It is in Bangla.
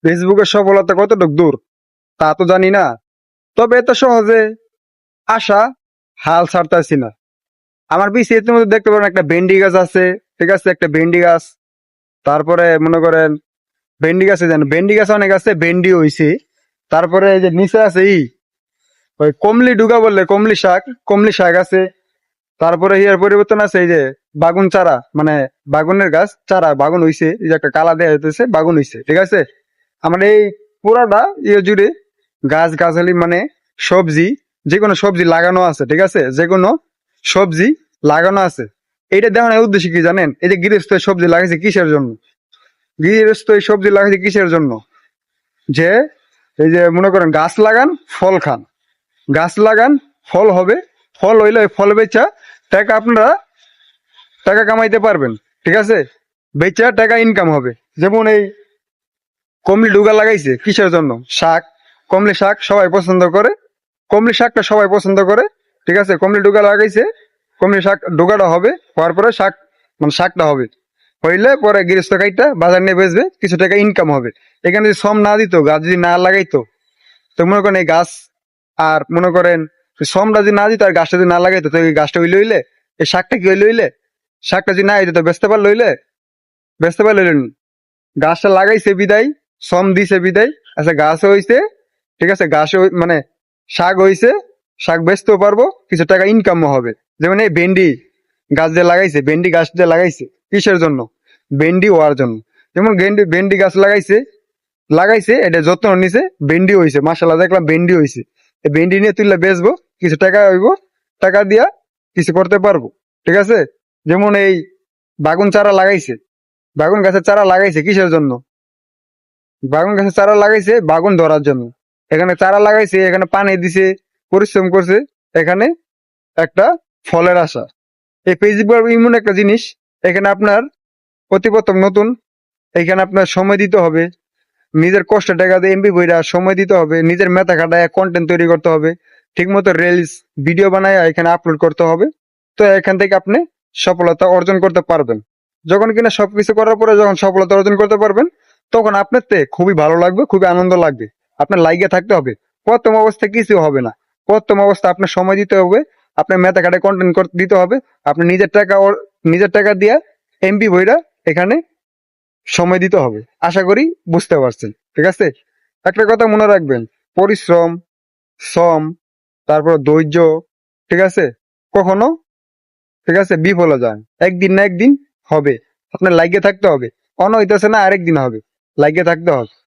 ফেসবুকের সফলতা কতটুক দূর তা তো জানি না, তবে এত সহজে আশা হাল ছাড়তাছি না। আমার পিছিয়ে মধ্যে দেখতে পারেন একটা ভেন্ডি গাছ আছে, ঠিক আছে, একটা ভেন্ডি গাছ। তারপরে মনে করেন ভেন্ডি গাছে জান ভেন্ডি গাছ অনেক আছে, ভেন্ডি হইছে। তারপরে এই যে নিচে আছে ওই কমলি ডুগা বললে কমলি শাক আছে। তারপরে ইয়ার পরিবর্তন আছে এই যে বাগুন চারা, মানে বাগুনের গাছ চারা বাগুন হইছে, এই যে একটা কালা দেয়া হইতেছে বাগুন হইছে, ঠিক আছে। আমার এই পুরাটা জুড়ে গাছ গাছালি মানে সবজি, যে কোনো সবজি লাগানো আছে, ঠিক আছে, যে কোনো সবজি লাগানো আছে। এইটা দেখানোর উদ্দেশ্য কি জানেন? এই যে গৃহস্থ সবজি লাগাইছে কিসের জন্য? গৃহস্থ এই সবজি লাগাইছে কিসের জন্য? যে এই যে মনে করেন গাছ লাগান ফল খান, গাছ লাগান ফল হবে, ফল হইলে ওই ফল বেচা টাকা আপনারা টাকা কামাইতে পারবেন, ঠিক আছে, বেচা টাকা ইনকাম হবে। যেমন এই কমলি ডুগা লাগাইছে কিসের জন্য? শাক, কমলি শাক সবাই পছন্দ করে, কমলি শাকটা সবাই পছন্দ করে, ঠিক আছে। কমলি ডুগা লাগাইছে, কমলি শাক ডুগাটা হবে, হওয়ার পরে শাক মানে শাকটা হবে, হইলে পরে গৃহস্থ কাইটা বাজার নিয়ে বেচবে, কিছু টাকা ইনকাম হবে। এখানে যদি শ্রম না দিত, গাছ যদি না লাগাইতো, তো মনে করেন এই গাছ আর মনে করেন শ্রমটা যদি না দিত আর গাছটা যদি না লাগাইতো, তো এই গাছটা হইলে এই শাকটা কি হইলে শাকটা যদি না হইতো তো বেচতে পারলে গাছটা লাগাইছে বিদায়, শ্রম দিছে বিদায়, আচ্ছা গাছ হইছে, ঠিক আছে, গাছ মানে শাক হইছে, শাক বেচতেও পারবো, কিছু টাকা ইনকামও হবে। যেমন এই ভেন্ডি গাছ দিয়ে লাগাইছে, ভেন্ডি গাছ দিয়ে লাগাইছে কিসের জন্য? ভেন্ডি হওয়ার জন্য। যেমন ভেন্ডি গাছ লাগাইছে, এটা যত্ন নিছে, ভেন্ডি হইছে, মাশাআল্লাহ দেখলাম ভেন্ডি হইছে। এই ভেন্ডি নিয়ে তুললে বেচবো, কিছু টাকা হইব, টাকা দিয়া কিছু করতে পারবো, ঠিক আছে। যেমন এই বাগুন চারা লাগাইছে, বাগুন গাছের চারা লাগাইছে কিসের জন্য? বাগুন গাছের চারা লাগাইছে বাগুন ধরার জন্য। এখানে চারা লাগাইছে, এখানে পানি দিছে, পরিশ্রম করছে, এখানে একটা ফলের আশা। এই ফেসবুক এমন একটা জিনিস, এখানে আপনার প্রতি প্রথম নতুন, এখানে আপনার সময় দিতে হবে, নিজের কষ্ট টাকা দিয়ে এমবি বইরা সময় দিতে হবে, নিজের মেথা খাটায় কন্টেন্ট তৈরি করতে হবে, ঠিক মতো রিলস ভিডিও বানায় এখানে আপলোড করতে হবে। তো এখান থেকে আপনি সফলতা অর্জন করতে পারবেন। যখন কিনা সবকিছু করার পরে যখন সফলতা অর্জন করতে পারবেন, তখন আপনার তে খুবই ভালো লাগবে, খুবই আনন্দ লাগবে। আপনার লাইগে থাকতে হবে, প্রথম অবস্থায় কিছু হবে না। প্রথম অবস্থা আপনার সময় দিতে হবে, আপনার মেথা খাটায় কন্টেন্ট দিতে হবে, আপনি নিজের টাকা দিয়া এমবি বইরা এখানে সময় দিতে হবে। আশা করি বুঝতে পারছেন, ঠিক আছে। একটা কথা মনে রাখবেন, পরিশ্রম, শ্রম, তারপর ধৈর্য, ঠিক আছে, কখনো, ঠিক আছে, বিফল যায় একদিন না একদিন হবে। আপনার লাগিয়ে থাকতে হবে, অন হইতেছে না আরেকদিন হবে, লাগিয়ে থাকতে হবে।